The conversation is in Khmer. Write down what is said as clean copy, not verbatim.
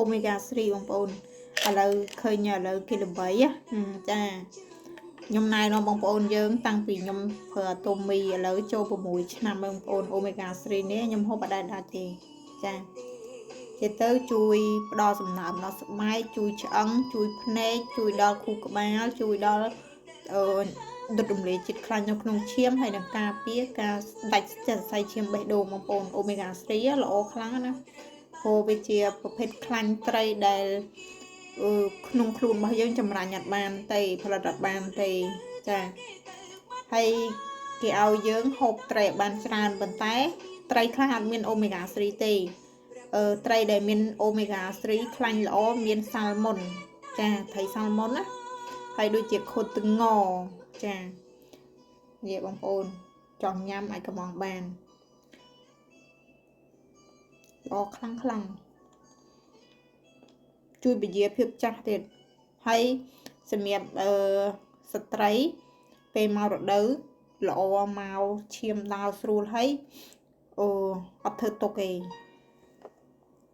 omega 3បងប្អូនឥឡូវឃើញឥឡូវគេល្បីចាខ្ញុំណែនាំបងប្អូនយើងតាំងពីខ្ញុំប្រើអាតូមីឥឡូវចូល6ឆ្នាំបងប្អូន omega 3 នេះខ្ញុំហូបអត់ដាច់ទេចាជាទៅជួយផ្ដល់សំណើមដល់ស្បែកជួយឆ្អឹងជួយភ្នែកជួយដល់ខួរក្បាលជួយដល់ដុតរំលាយជាតិខ្លាញ់នៅក្នុងឈាមហើយនឹងការពារការដាច់សរសៃឈាមបេះដូងបងប្អូន omega 3ល្អខ្លាំងណាព្រោះវាជាប្រភេទខ្លាញ់ត្រីដែលក្នុងខ្លួនរបស់យើងចម្រាញ់អត់បានទេផលិតអត់បានទេចាហើយគេឲ្យយើងហូបត្រីឲ្យបានច្រើនប៉ុន្តែត្រីខ្លះអត់មាន omega 3ទេត្រីដែលមាន omega 3ខ្លាញ់ល្អមានសាល់មុនចាត្រីសាល់មុនណាហើយដូចជាខូតទឹកងចានិយាយបងប្អូនចង់ញ៉ាំអាចកំងបានល្អខ្លាំងជួយពជាភាពចាស់ទៀតហើយសម្រាប់ស្ត្រីពេលមករដូវល្អមកឈាមដើរស្រួលហើយអត់ធ្វើទុកទេ